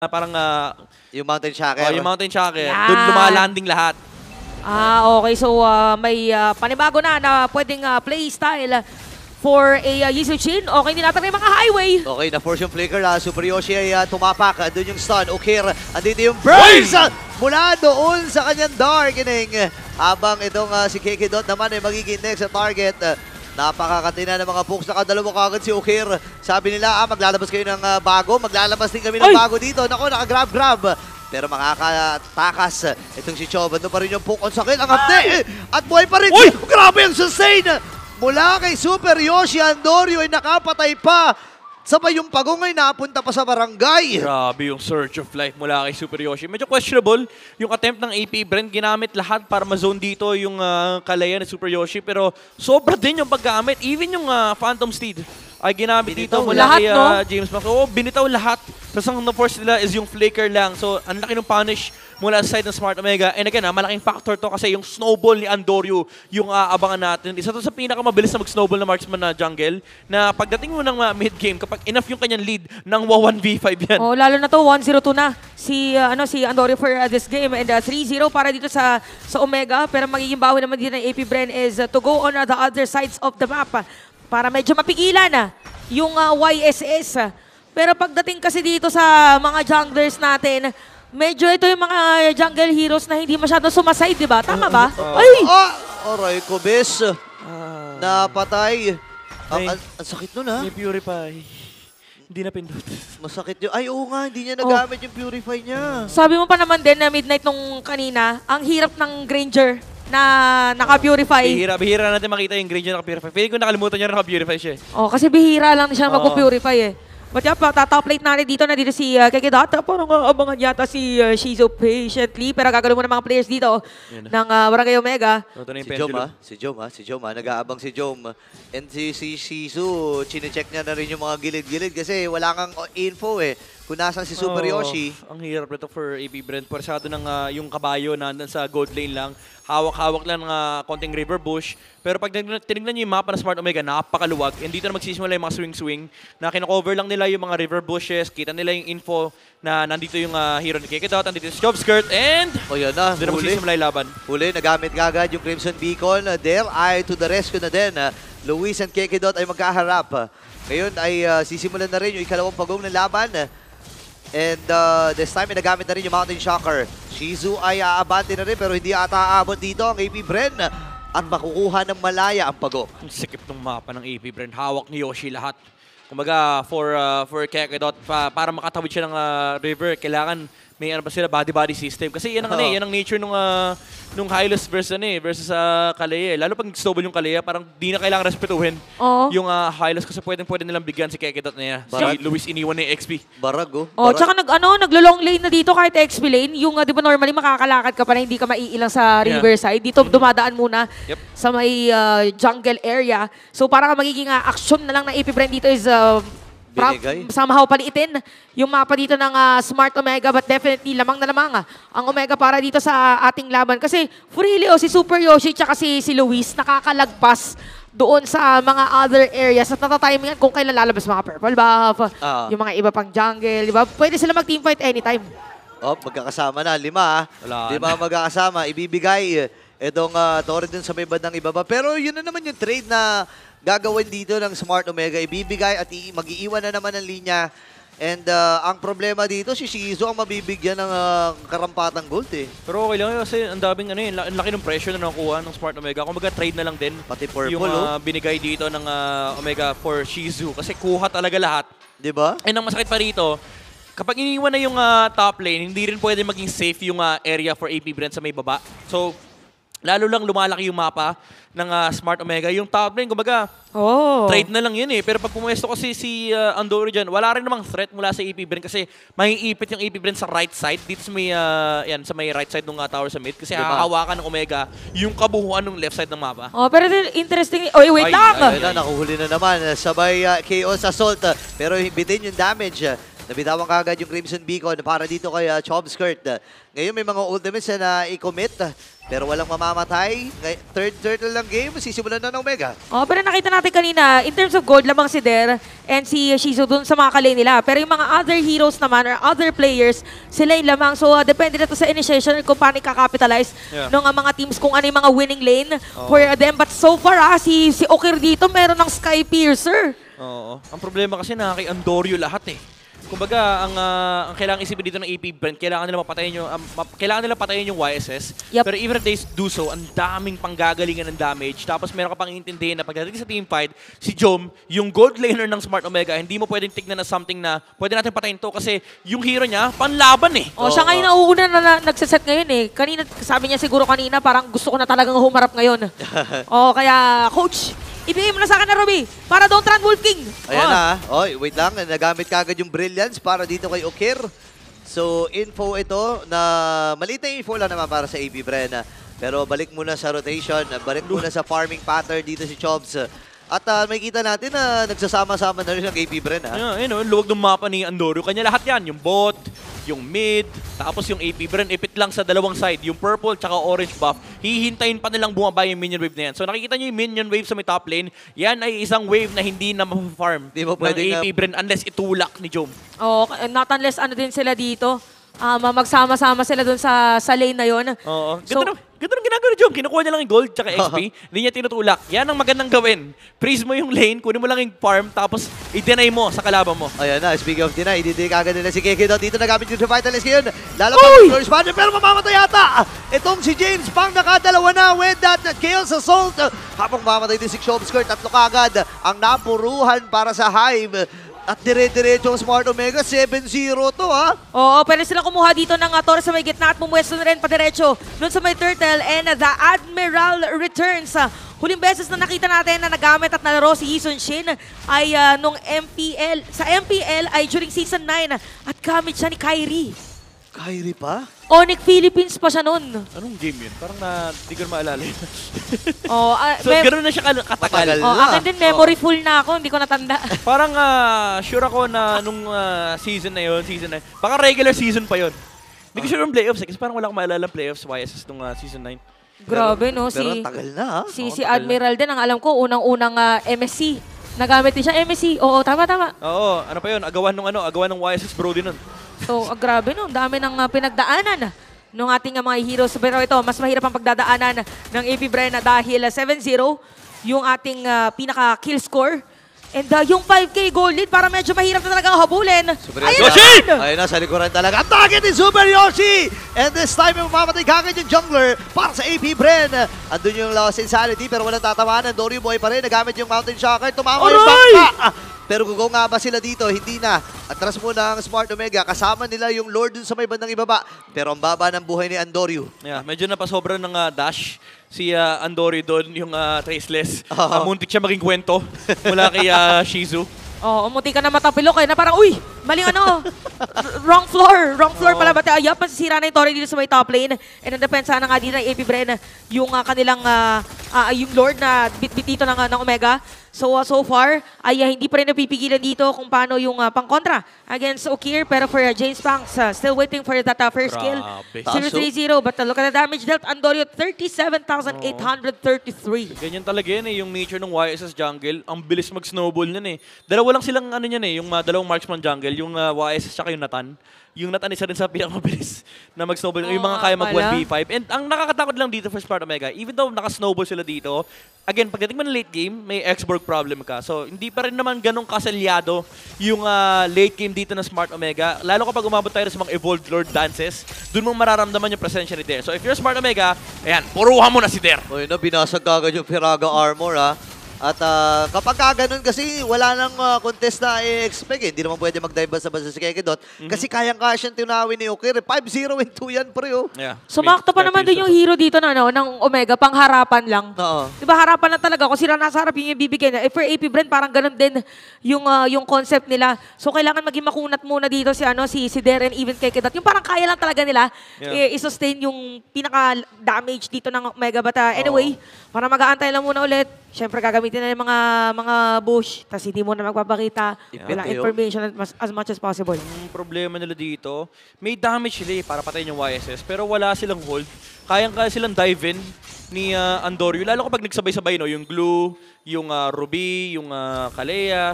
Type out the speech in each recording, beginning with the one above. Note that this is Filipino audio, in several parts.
parang yung Mountain Shaker. yung Mountain Shaker. Yan. Doon lumalanding lahat. Okay. So, may panibago na pwedeng play style for a Yisuchin. Okay, tinatry mga highway. Okay, na-force yung flicker. Super Yoshi ay tumapak. Doon yung stun. Okay, andito yung burst mula doon sa kanyang darkening. Habang itong si Kekidot naman ay magiging next sa target. Napakakatina ng mga pokes. Nakadalawa kagad si Okir. Sabi nila, maglalabas kayo ng bago. Maglalabas din kami ng bago dito. Nako, nakagrab-grab. Pero makakatakas itong si Choban. Doon pa rin yung poke on sakit. Ang hapde! At buhay pa rin. Grabe ang sustain! Mula kay Super Yoshi, Andorio ay nakapatay pa. Sabay yung pagong ay napunta pa sa barangay. Grabe yung surge of life mula kay Super Yoshi. Medyo questionable yung attempt ng AP Brent. Ginamit lahat para ma-zone dito yung kalaya ni Super Yoshi. Pero sobra din yung paggamit. Even yung Phantom Steed ay ginamit dito mula lahat, kay no? James Max. Oo, binitaw lahat. Tapos ang na-force nila is yung flicker lang. So, ang laki ng punish mula sa side ng Smart Omega. And again, malaking factor to kasi yung snowball ni Andorio yung aabangan natin. Isa to sa pinakamabilis na mag-snowball na marksman na jungle na pagdating mo ng mid-game, kapag enough yung kanyang lead, nang 1v5 yan. Oh, lalo na to 1-0-2 na si Andorio for this game and 3-0 para dito sa Omega. Pero magiging bawi naman dito ng AP Bren is to go on the other sides of the map para medyo mapigilan yung YSS. Pero pagdating kasi dito sa mga junglers natin, medyo ito yung mga jungle heroes na hindi masyado sumaside, di ba? Tama ba? Ay! Aray ko, bes. Napatay. Ang sakit nun, ha? May Purify. Hindi na pindot. Masakit yun. Ay, oo nga, hindi niya nagamit yung Purify niya. Sabi mo pa naman din na midnight nung kanina, ang hirap ng Granger na naka-purify. Bihira natin makita yung Granger naka-purify. Feeling ko nakalimutan niya naka-purify siya. Kasi bihira lang siya mag-purify But top late natin dito si Kekidot. Parang abangan yata si Shizu patiently. Pero gagawin mo ng mga players dito ng Barangay Omega. Si Jom, nag-aabang si Jom. And si Shizu, chinecheck niya na rin yung mga gilid-gilid kasi wala kang info kung nasan si Super Yoshi. Ang hirap nito for AB Brent. Parsado ng yung kabayo nandun sa gold lane lang. Hawak-hawak lang ng konting river bush. Pero pag tinignan niyo yung mapa ng Smart Omega, napakaluwag. And dito na magsisimula yung mga swing-swing na kinakover lang nila yung mga river bushes. Kita nila yung info na nandito yung hero ni Kekidot, nandito yung Job Skirt, and yan na, doon na magsisimula yung laban. Huli, nagamit kagad yung Crimson Beacon. Dale ay to the rescue na din. Luis and Kekidot ay magkaharap. Ngayon ay sisimulan na rin yung ikalawang pagong ng laban. And this time, nagamit na rin yung Mountain Shocker. Shizu ay aabante na rin pero hindi ata aabot dito ang AP Bren. At makukuha ng malaya ang pagong. Ang sikip ng mapa ng AP Bren. Hawak ni Yoshi lahat. Kumbaga, for Kekidot, para makatawid siya ng river, kailangan may sila body-body system. Kasi yan ang, yan ang nature nung Hylos versus Kalea. Lalo pag snowball yung Kalea, parang di na kailangan respetuhin yung Hylos kasi pwede nilang bigyan si Kekidot na yan. Si Luis iniwan na yung XP. Barag, Tsaka naglo-long lane na dito kahit XP lane. Yung, di ba normally makakalakad ka pa na hindi ka maiilang sa riverside. Dito dumadaan muna sa may jungle area. So parang magiging action na lang ng AP Bren dito is somehow paliitin yung mapa dito ng Smart Omega, but definitely lamang na lamang ang Omega para dito sa ating laban. Kasi Furilio, si Super Yoshi, tsaka si Luis nakakalagpas doon sa mga other areas at natatimingan kung kailan lalabas mga purple buff, yung mga iba pang jungle, di ba? Pwede sila mag-teamfight anytime. Magkakasama na, 5 5 magkakasama, ibibigay itong Torre dun sa may bandang ibaba. Pero yun na naman yung trade na gagawin dito ng Smart Omega. Ibibigay at mag-iiwan na naman ng linya. And ang problema dito, si Shizu ang mabibigyan ng karampatang gold Pero okay lang kasi ang daming ang laki ng pressure na nakuha ng Smart Omega. Kung trade na lang din. Pati purple yung binigay dito ng Omega for Shizu. Kasi kuha talaga lahat. Diba? And ang masakit pa rito, kapag iniwan na yung top lane, hindi rin pwede maging safe yung area for AP Brent sa may baba. So, lalo lang lumalaki yung mapa ng Smart Omega. Yung top lane, kumbaga, trade na lang yun Pero pag pumuesto kasi si Andorio dyan, wala rin namang threat mula sa AP Bren kasi maiipit yung AP Bren sa right side. Dito sa may, sa may right side ng tower sa mid. Kasi hahawakan ng Omega yung kabuhuan ng left side ng mapa. Pero interesting. Wait lang! Nakuhuli na naman. Sabay Chaos Assault. Pero bitin yung damage Nabitawan kagad yung Crimson Beacon para dito kay Chomskirt. Ngayon may mga ultimates na i-commit. Pero walang mamamatay. Third turtle lang game, sisimulan na ng Omega. Oh, pero nakita natin kanina, in terms of gold, lamang si Der and si Shizu dun sa mga kalay nila. Pero yung mga other heroes naman or other players, sila yung lamang. So, depende na to sa initiation kung paano i-capitalize ng mga teams, kung ano yung mga winning lane for them. But so far, si Okir dito, meron ng Sky Piercer. Oo. Ang problema kasi na kay Andorio lahat eh. Kumbaga, ang kailangan isipin dito ng AP Brent, kailangan nila patayin yung YSS. Yep. Pero even if they do so, ang daming panggagalingan ng damage. Tapos meron ka pang intindihin na pagdating sa team fight, si Jom, yung gold laner ng Smart Omega, hindi mo pwedeng tignan na something na pwede natin patayin to kasi yung hero niya, panlaban eh. Oh, siya ngayon nauuna na nagsaset ngayon eh. Kanina, sabi niya siguro kanina, parang gusto ko na talagang humarap ngayon. Oh, kaya, coach, ibigay mo na sa akin na Ruby para Dontran Wolf King. Ayan na. Oy, wait lang. Nagamit kagad yung Brilliance para dito kay Okir. So, info ito na maliit na info lang naman para sa AB Bren. Pero balik muna sa rotation. Balik muna sa farming pattern dito si Chobs. At may kita natin na nagsasama-sama na rin ang AB Bren. Ayun, luwag ng mapa ni Andorio. Kanya lahat yan. Yung bot, yung mid, tapos yung AP Bren, ipit lang sa dalawang side. Yung purple tsaka orange buff, hihintayin pa nilang bumaba yung minion wave na yan. So nakikita nyo yung minion wave sa may top lane, yan ay isang wave na hindi na ma-farm ng AP Bren unless itulak ni Jom. Oh, not unless ano din sila dito. Magsama-sama sila dun sa lane na yon. Oo. Ganda ng ginagawa ni Jom. Kinukuha niya lang yung gold tsaka XP. Hindi niya tinutulak. Yan ang magandang gawin. Freeze mo yung lane, kunin mo lang yung farm, tapos i-deny mo sa kalaban mo. Ayan na, speaking of deny, ididiri kagad nila si Keke dito nagamit yung Revitalist ngayon. Lalabang yung Flourish Banner, pero mamamatay yata. Itong si James Pang nakadalawa na with that Chaos Assault. Habang mamamatay din si Chomskirt, tatlo kagad ang napuruhan para sa Hive. At dire-diretso ang Smart Omega, 7-0 to Oo, pwede sila kumuha dito ng Torre sa may gitna at bumuwesto na rin padiretso doon sa may Turtle and the Admiral returns. Huling beses na nakita natin na nagamit at nalaro si Heesun Shin ay nung MPL. Sa MPL ay during Season 9 at gamit siya ni Kyrie. Kyrie pa? Onyx Philippines pa siya nun. Anong game yun? Parang di ko na maalala yun. So, gano'n na siya katagal. Akin din, memory full na ako. Hindi ko natanda. Parang sure ako na nung season na yun, baka regular season pa yun. Hindi ko sure yung playoffs kasi parang wala akong maalala playoffs YSS nung season 9. Grabe, no? Pero tagal na, Si Admiral din, ang alam ko, unang-unang MSC. Nagamit din siya MSC. Oo, tama. Oo, ano pa yun? Agawan ng YSS Brody nun. So, grabe no, dami ng pinagdaanan ng ating mga heroes. Pero ito, mas mahirap ang pagdadaanan ng AP Bren dahil 7-0 yung ating pinaka-kill score. And yung 5K gold lead, para medyo mahirap na talaga habulin. Yoshi! Ayun na, sa likuran talaga. Ang target ni Super Yoshi! And this time, mamamatay kagad yung jungler para sa AP Bren. Andun yung Lost Insanity, pero walang tatamaan. Dory Boy pa rin, nagamit yung Mountain Shocker. Tumama yung bangka. Pero kung nga ba sila dito, hindi na. Atras muna ang Smart Omega. Kasama nila yung Lord dun sa may bandang ibaba. Pero ang baba ng buhay ni Andorio. Yeah, medyo napasobra ng dash si Andorio doon, yung Traceless. Muntik siya maging kwento mula kay Shizu. Oo, umuti ka na matapilok na parang, uy, maling wrong floor pala. Ba't masisira na yung Torre dito sa may top lane. And ang depensa na nga dito ng AP Bren, yung kanilang, yung Lord na bit-bit dito ng Omega. So far, ay hindi pa rin napipigilan dito kung paano yung pangkontra against Okir. Pero for James Panks, still waiting for that first kill. 0-3-0. But look at the damage dealt. Andorio, 37,833. Ganyan talaga yan yung nature ng YSS jungle. Ang bilis mag-snowball niyan Dalawa lang silang yung dalawang marksman jungle. Yung YSS tsaka yung Nathan. Yung Nathan isa rin sa pinakamabilis na mag-snowball. Yung mga kaya mag-1v5. And ang nakakatakot lang dito for Smart Omega, even though naka-snowball sila dito, again, pagdating mo ng late game, may X-Borg problem ka. So, hindi pa rin naman ganong kasalyado yung late game dito ng Smart Omega. Lalo kapag umabot tayo sa mga Evolved Lord dances, dun mo mararamdaman yung presensya ni Der. So, if you're Smart Omega, ayan, puruhan mo na si Der. Uy, binasag kagad yung Firaga armor At kapag ganun kasi, wala nang contest na i-expect Hindi naman pwede mag-dive basta-basta si Kekidot. Kasi kayang-kaya siyang tinawin ni Okir. 5-0 and 2 yan, pre. Yeah. Sumakto pa naman din yung hero dito ng Omega, pang harapan lang. Oo. Diba harapan lang talaga. Kung sila nasa harap yung ibibigay na. For AP Bren, parang ganun din yung concept nila. So kailangan maging makunat muna dito si Darren, even Kekidot. Yung parang kaya lang talaga nila i-sustain yung pinaka-damage dito ng Omega. But anyway, para mag-aantay lang muna ulit. Siyempre, gagamitin na yung mga bush, tapos hindi mo na magpapakita. Walang information as much as possible. Ang problema nila dito, may damage sila para patayin yung YSS, pero wala silang hold. Kayang-kaya silang dive in ni Andorio. Lalo kapag nagsabay-sabay, no? Yung Glue, yung Ruby, yung Kalea.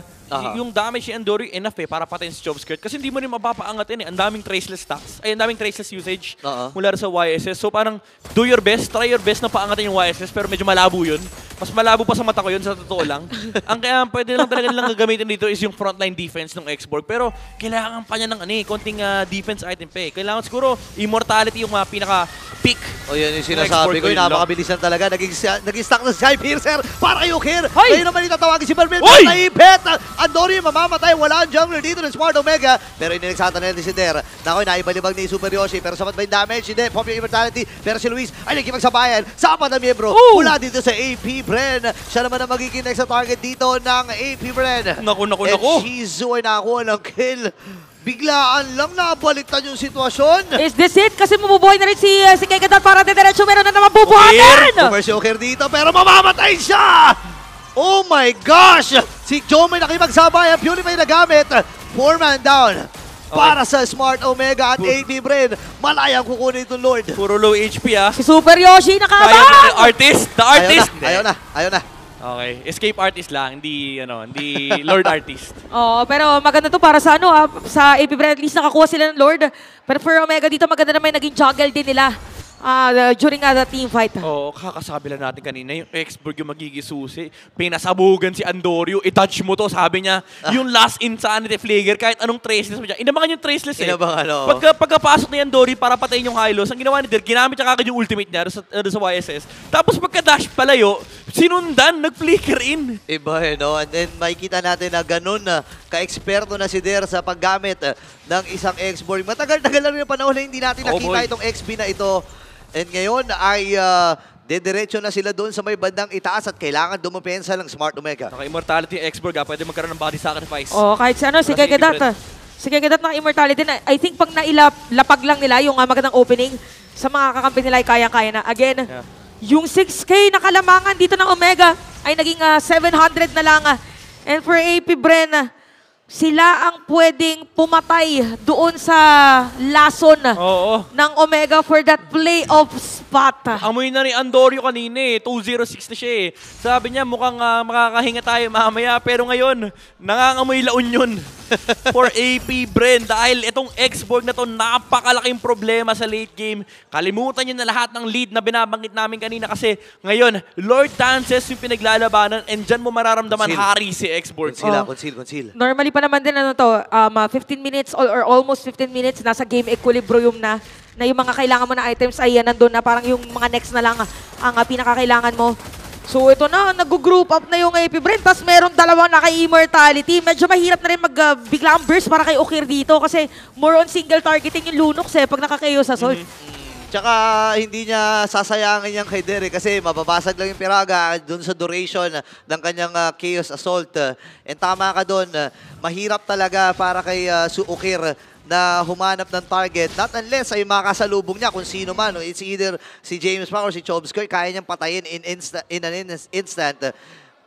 Yung damage ni Andorio, enough para patayin si Chomskirt. Kasi hindi mo rin mapapaangatin eh. Ang daming traceless stacks. Ay, ang daming traceless usage mula sa YSS. So parang, do your best, try your best na paangatin yung YSS, pero medyo malabo yun. Mas malabo pa sa mata ko yun, sa totoo lang. Ang kaya pwede lang talaga nilang gagamitin dito is yung frontline defense ng Xborg. Pero kailangan pa niya ng konting defense item pa eh. Kailangan siguro immortality yung pinaka-peak. O yan yung sinasabi ko, yung napakabilisan talaga. Naging stack na si Skypiercer para kay Ukir. Hoy! Ngayon naman itatawagin si Balmil. Hoy! Naipet! Andorio mamamatay. Wala ang jungler dito ng Smart Omega. Pero inineksatan na si Der. Nakoy, naibalibag ni Super Yoshi. Pero sapat ba yung damage? Hindi. Pop yung immortality. Pero si Luis ay nagkipagsabayan. Sa apat na miyembro. Mula dito sa AP Bren. Siya naman ang magiging next sa target dito ng AP Bren. Naku. And Shizu ay nakakuha ng kill. Biglaan lang nabaliktad yung sitwasyon. Is this it? Kasi mabubuhay na rin si Kekedat para diretso. Meron na naman bubuhatan! Bumers si Ukir dito pero mamamatay siya! Oh my gosh! Si Joe may nakipagsabay. Ang Purify na gamit. 4-man down. Para sa Smart Omega at AP Bren. Malayang kukunin itong Lord. Puro low HP Si Super Yoshi nakabang! The artist! Ayaw na. Okay, escape artist lang, hindi Lord artist. Oo, pero maganda to para sa sa AP Bren. At least nakakuha sila ng Lord. Pero for Omega dito, maganda naman naging juggle din nila during the team fight. Oo, kakasabi lang natin kanina, yung Xborg yung magigisusi. Pinasabugan si Andorio, i-touch mo to, sabi niya. Yung last insanity flagger, kahit anong traceless mo dyan. Inabangan yung traceless eh. Pagkapasok ni Andorio para patayin yung Hylos, ang ginawa ni Der, ginamit niya kagad yung ultimate niya sa YSS. Tapos pagka-dash palayo, sinundan, nag-flicker in. Iba no? And then makikita natin na ganun na ka-eksperto na si Der sa paggamit ng isang Xborg. Matagal-tagal lang yung panahon na hindi natin nakita itong XP na ito. And ngayon ay dediretso na sila doon sa may bandang itaas at kailangan dumapensa ng Smart Omega. Naka-immortality yung Xborg pwede magkaroon ng body sacrifice. Kahit si Kekedat. Si Kekedat ng immortality na I think pag nailapag lang nila yung magandang opening sa mga kakampi nila ay kaya-kaya na. Again, yung 6K na kalamangan dito ng Omega ay naging 700 na lang. And for AP Bren, sila ang pwedeng pumatay doon sa lason ng Omega for that playoff spot. Amoy na ni Andorio kanina 206 na siya eh. Sabi niya mukhang makakahinga tayo mamaya pero ngayon nangangamoy La Union for AP Bren dahil itong Xborg na to napakalaking problema sa late game. Kalimutan niyo na lahat ng lead na binabanggit namin kanina kasi ngayon Lord Dances yung pinaglalabanan and dyan mo mararamdaman hari si Xborg. Conceal. Normally pa naman din 15 minutes or almost 15 minutes nasa game equilibrium na yung mga kailangan mo na items ay nandun na parang yung mga next na lang ang pinakakailangan mo. So ito na, nag-group up na yung AP Bren, tapos meron dalawang naka-immortality. Medyo mahirap na rin biglang burst para kay Ukir dito kasi more on single targeting yung Lunox pag naka-chaos assault. Tsaka hindi niya sasayangin yan kay Derek kasi mababasag lang yung Piraga dun sa duration ng kanyang Chaos Assault. And tama ka dun, mahirap talaga para kay Ukir na humanap ng target. Not unless ay makasalubong niya kung sino man. It's either si James Park or si Chomskirt, kaya niyang patayin in an instant.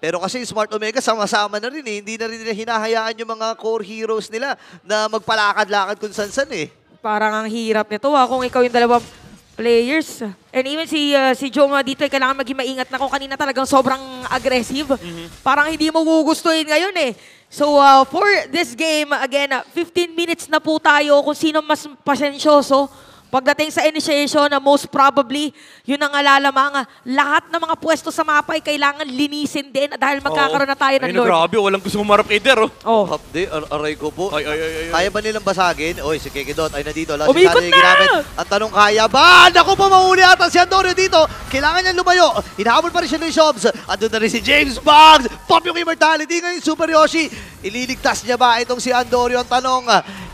Pero kasi Smart Omega sama-sama na rin eh. Hindi na rin nila hinahayaan yung mga core heroes nila na magpalakad-lakad kung san-san eh. Parang ang hirap nito kung ikaw yung dalawang players. And even si Joma dito ay kailangan maging maingat na kung kanina talagang sobrang aggressive. Parang hindi mo gugustuhin ngayon eh. So for this game, again, 15 minutes na po tayo kung sino mas pasensyoso. Pagdating sa initiation, most probably, yun ang alalamang lahat ng mga pwesto sa mapa ay kailangan linisin din dahil magkakaroon na tayo ng Lord. Grabe, walang gusto humarap kay Der. Hapde, aray ko po. Kaya ba nilang basagin? Oy, si Kekedot ay nandito. Umikot na! Ang tanong, kaya ba? Naku po, mahuli ata si Andorio dito. Kailangan niya lumayo. Hinahabol pa rin siya ng Shobs. Andun na rin si James Boggs. Pop yung immortality ngayon, Super Yoshi. Ililigtas niya ba itong si Andorio? Ang tanong,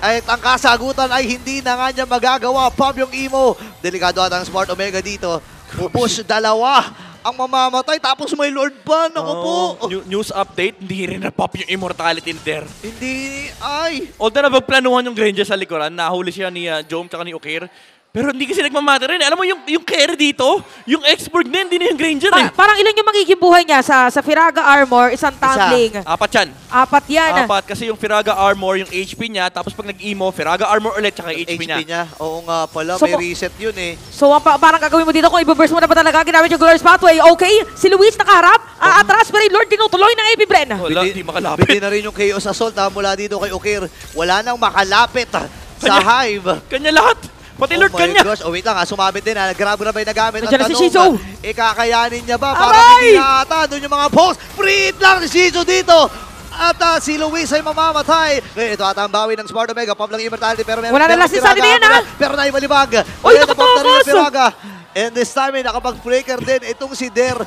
ay ang kasagutan ay hindi na nga niya magagawa. Pop yung emo. Delikado ata ang Smart Omega dito. Pupush dalawa ang mamamatay tapos may Lord pa. Naku po. News update, hindi rin na-pop yung immortality in there. Hindi, ay. Although nabagplanuhan yung Granger sa likuran, nahuli siya ni Jom tsaka ni Ukir. Pero hindi kasi nagmamatter rin. Alam mo, yung carry dito, yung expert na hindi na yung Granger eh. Parang ilan yung magiging buhay niya sa Firaga Armor, isang tumbling. Apat yan. Apat yan. Apat kasi yung Firaga Armor, yung HP niya, tapos pag nag-emo, Firaga Armor ulit, tsaka HP niya. Oo nga pala, So, may reset yun eh. So, parang gagawin mo dito kung i-burst mo na ba talaga, ginamit yung Glorious Pathway. Okay, si Luis nakaharap, atras, pero yung Lord tinutuloy ng AP Bren. Wala, hindi makalapit. Biti na rin yung Chaos Assault mula dito kay Okir. Wala nang makalapit sa Hive. Kanya lahat. Pati Lord Oh my kanya. gosh, wait lang sumabit din Grab-grab ay nagamit. Ang Nandiyan na si tanong, Shizu. kakayanin niya ba? Aray! Parang hindi ata. Doon yung mga post. Freed lang si Shizu dito. At si Luis ay mamamatay. Ngayon, ito ata ang bawi ng Smart Omega. Pop lang immortality. Pero Wala na last si Sunny na yan, ha? Pero naibalibag. Uy, Ayan, napop na rin ang nakatakas! Firaga. And this time, nakapag-breaker din itong si Der.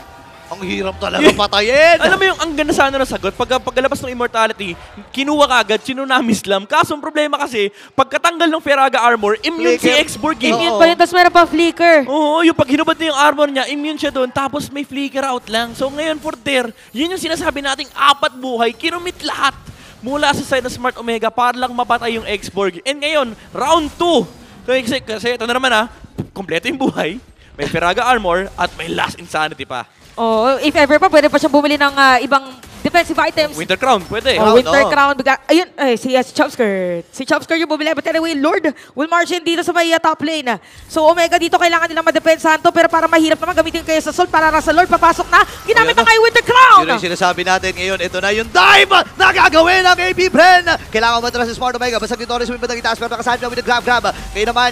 Ang hirap talaga patayin. Alam mo yung ang ganda sana ng sagot, pagkalabas ng Immortality, kinuha kagad, sinunami slam. Kaso ang problema kasi, pagkatanggal ng Firaga Armor, immune si Flicker. X-Borg. Immune pa yun, tapos meron pa flicker. Oo, yung pag hinubad na yung armor niya, immune siya doon, tapos may flicker out lang. So ngayon for there, yun yung sinasabi nating apat buhay, kinumit lahat mula sa side ng Smart Omega para lang mapatay yung X-Borg. And ngayon, round 2. Kasi ito na naman kompleto yung buhay, may Firaga Armor, at may Last Insanity pa. Oh, if ever pa, pwede pa siyang bumili ng ibang defensive items. Winter Crown, pwede. Oh, Winter oo. Crown. Ayun, si Chopskirt. Si Chopskirt yung bumili. But anyway, Lord will march in dito sa may top lane. So, Omega dito kailangan nilang madepensahan to. Pero para mahirap naman gamitin kayo sa Sol. Para nasa Lord, papasok na. Ginamit na kayo Winter Crown. Yun ang sinasabi natin ngayon. Ito na yung dive na gagawin ng AP Bren. Kailangan matras si Smart Omega. Basta Victorious may batang itaas. Pero nakasabi na with the grab. Ngayon naman,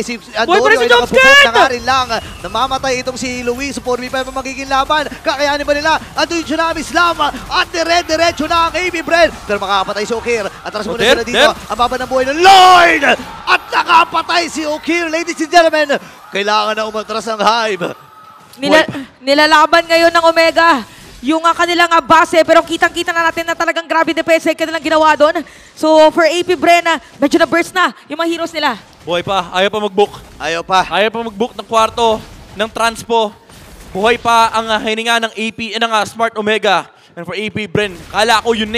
si Andorio ay nakapupok na nga rin lang. Namamatay itong si Luis. 4v5 ang magiging laban. Kakayanin ba nila? Ando yung Tsunami Slam. At diretso na ang AP Bren. Pero makakapatay si Okir. Atras muna sila dito. Ang baba ng buhay ng Lord. At nakapatay si Okir. Ladies and gentlemen, kailangan na umatras ang Hive. Nilalaban ngayon ng Omega yung kanilang base, pero kitang-kita na natin na talagang grabe depensa yung kanilang ginawa doon. So, for AP Bren, medyo na-burst na yung mga heroes nila. Buhay pa, ayaw pa mag-book. Ayaw pa. Ayaw pa mag-book ng kwarto, ng transpo. Buhay pa ang hininga ng AP, ng Smart Omega. And for AP Bren, kala ko yun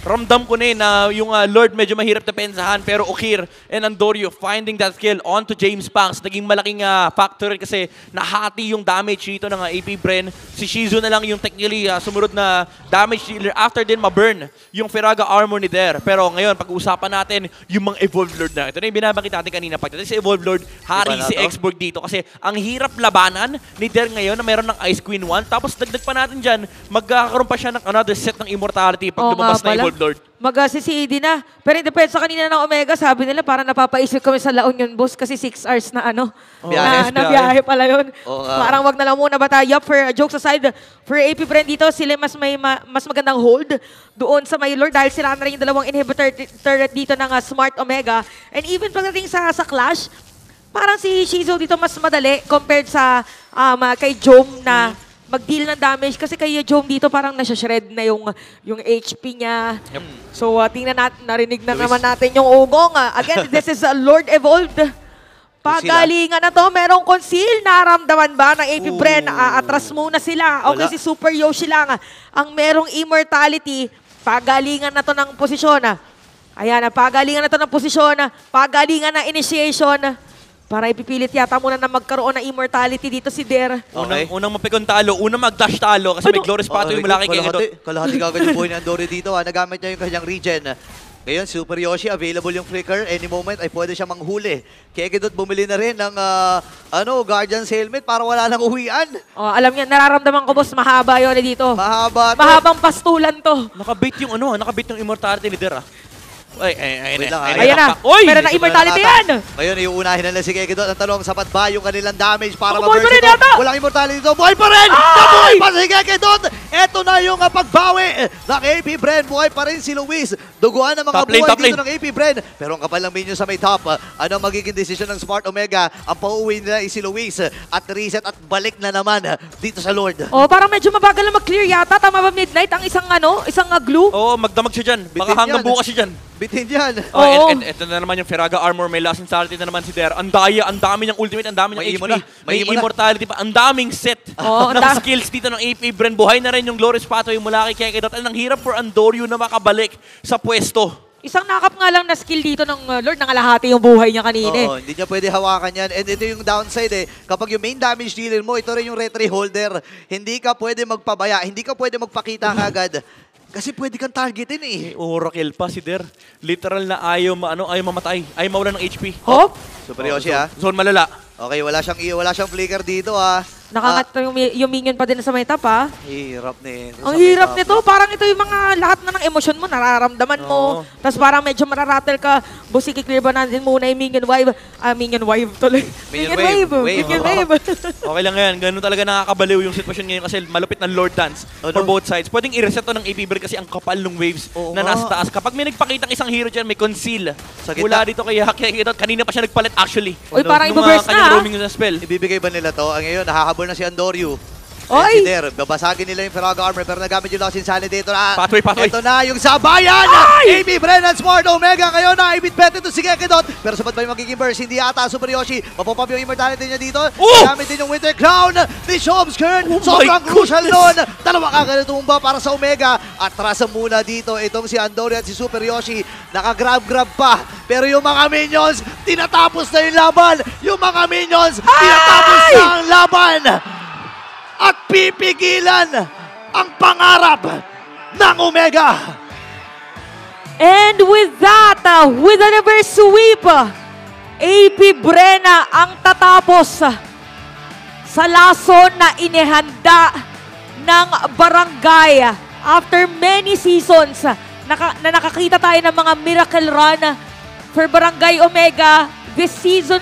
Ramdam ko na yung Lord medyo mahirap na pensahan. Pero Okir and Andorio finding that skill onto James Pangs. Naging malaking factor kasi nahati yung damage dito ng AP Bren. Si Shizu na lang yung technically sumunod na damage dealer after din ma-burn yung Firaga Armor ni Der. Pero ngayon, pag-uusapan natin yung mga Evolved Lord na. Ito na yung binabangkit natin kanina. Pagdating sa Evolved Lord, hari si X-Borg dito. Kasi ang hirap labanan ni Der ngayon na meron ng Ice Queen 1. Tapos dagdag pa natin dyan, magkakaroon pa siya ng another set ng Immortality pag lumabas na Evolved Lord. Mag-CCED na. Pero yung depensa kanina ng Omega, sabi nila parang napapaisip kami sa La Union boss kasi 6 hours na na biyahe pala yun. Parang wag na lang muna ba tayo. For jokes aside, for AP Bren dito, sila mas magandang hold doon sa may Lord dahil sila na rin yung dalawang inhibitor turret dito ng Smart Omega. And even pagdating sa Clash, parang si Shizu dito mas madali compared sa kay Jom na mag-deal ng damage kasi kay Jom dito parang nasa-shred na yung HP niya. Yep. So tingnan natin, narinig na naman natin yung ugong. Again, this is Lord Evolved. Pagalingan na to, merong conceal. Naramdaman ba ng AP Bren? Atras muna sila. Okay, si Super Yoshi lang ang merong immortality. Pagalingan na to ng posisyon. Ayan, pagalingan na to ng posisyon. Pagalingan na initiation. Para ipipilit yata muna na magkaroon ng immortality dito si Der. Unang mapikon talo, unang mag-dash talo kasi may Glorious Pathway mula kay Kekidot. Kalahati kagad yung buhay ni Andorio dito. Nagamit niya yung kanyang regen. Ngayon, Super Yoshi, available yung flicker. Any moment ay pwede siya manghuli. Kekidot bumili na rin ng Guardian's Helmet para wala nang uwian. Alam niya, nararamdaman ko boss, mahaba yun dito. Mahaba to. Mahabang pastulan to. Nakabait yung nakabait yung immortality ni Der. Ayan na. Meron na immortality yan. Ngayon, iuunahin na lang si Kekidot. Ang tanong, sapat ba yung kanilang damage para Buhay pa rin ito? yata. Walang immortality dito. Buhay pa rin! Nabuhay pa si Kekidot! Ito na yung pagbawi ng AP Bren. Buhay pa rin si Luis. Duguan ang mga buhay dito ng AP Bren. Pero ang kapal ng minion sa may top. Ano ang magiging desisyon ng Smart Omega? Ang pauwi nila si Luis. At reset at balik na naman dito sa Lord. Parang medyo mabagal na mag-clear yata. Tama ba midnight ang isang glue? Magdamag siya dyan. Baka hanggang bukas siya dyan. Bitin yan. And ito na naman yung Firaga Armor. May Last Insanity na naman si Der. Ang dami niyang ultimate, ang dami niyang HP. May immortality pa. Ang daming set ng skills dito ng AP Bren. Buhay na rin yung Glorious Pathway mula kay Kekidot. Ang hirap for Andorio na makabalik sa pwesto. Isang nakap nga lang na skill dito ng Lord, nangalahati yung buhay niya kanina. Oo, hindi niya pwede hawakan yan. And ito yung downside kapag yung main damage dealer mo, ito rin yung retry holder. Hindi ka pwede magpabaya, hindi ka pwede magpakita kagad. Kasi pwede kang targetin May Oracle pa si Der. Literal na ayaw mamatay. Ayaw mawala ng HP. Hop! Super Yoshi ha. Zone malala. Okay, wala siyang flicker dito Nakangat yung minion pa din sa may top, ha? Hirap nito. Ang hirap nito. Parang ito yung mga lahat na ng emosyon mo, nararamdaman mo. Tapos parang medyo mararattle ka. Boss, i-clear ba natin muna yung minion wave? Minion wave tuloy. Minion wave. Minion wave. Okay lang yan. Ganun talaga nakakabaliw yung sitwasyon ngayon kasi malupit ng Lord Dance for both sides. Pwedeng i-reset to ng AP Break kasi ang kapal ng waves na nasa taas. Kapag may nagpakitang isang hero dyan, may conceal. Mula dito kay Hakekidot. Kanina pa siya nagpalit actually. Uy, parang ibaburst na, roaming na spell. Ibibigay ba nila to? Ngayon, nahahabol na si Andoryu. Oy! Si Der, babasagin nila yung Firaga Armor pero nagamit yung Lost Insanity dito na. Pathway. Ito na yung sabayan! AB Brennan, Smart Omega ngayon na ibit-bet ito si Gekidot. Pero sapat ba yung magiging burst? Hindi ata Super Yoshi. Mapopop yung immortality niya dito. Gamit din yung Winter Crown. Bishop's Curse. Sobrang crucial nun. Dalawa kaganatumba para sa Omega. Atrasan muna dito itong si Andoryu at si Super Yoshi. Nakagrab-grab pa. Pero yung mga minions, tinatapos na yung laban. Yung mga minions, tinatapos na ang laban. At pipigilan ang pangarap ng Omega. And with that, with an reverse sweep, AP Brenna ang tatapos sa lason na inihanda ng barangay. After many seasons na nakakita tayo ng mga miracle run for Barangay Omega this season